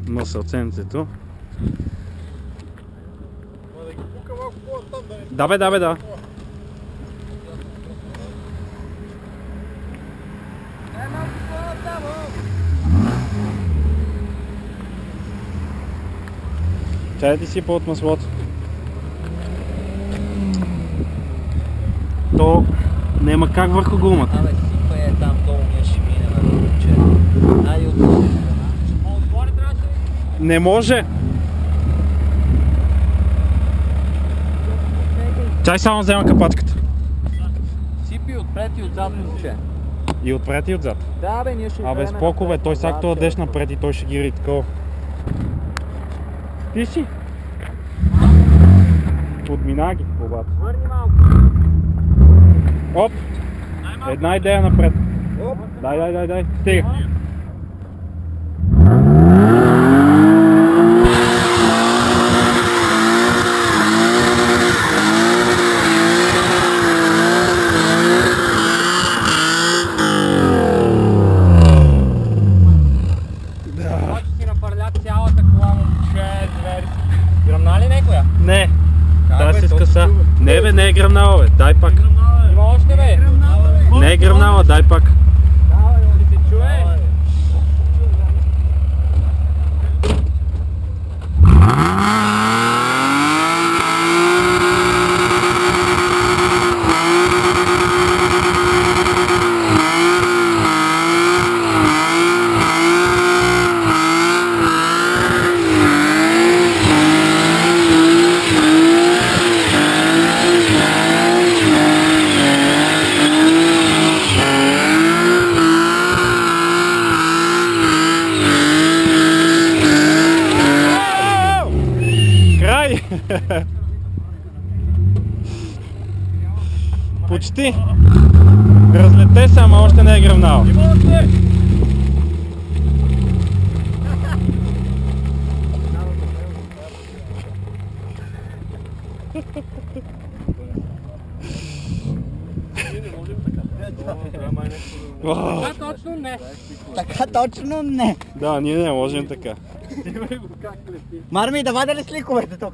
На сърценцето. Да бе, да. Чай ти сипа от маслото. То няма как върху гумата. Абе, сипа е там долу, ние ще мине на момче. Айде отвори. Отвори трябваше ли? Не може! Чай само взема капачката. Сипи отпред и отзад, момче. И отпред и отзад. Да бе, ние ще Абе, споко бе, той сега като дадеш напред и той ще ги риди такова. Ти си? Подмина ги, бобата. Върни малко. Оп! Една идея напред. Дай. Стига. Може си напърля цялата кола, момче, звери. Гръмна ли некоя? Не. Та се скъса. Не бе, не е гръмнала бе, дай пак. Има още бе. Не е гръмнала, дай пак. Ще се чуе. Край! Почти! Разлете се, ама още не е гръмнала. Така точно не. Така точно не. Да, ние не можем така. Марми, давай да ли сликовете тук?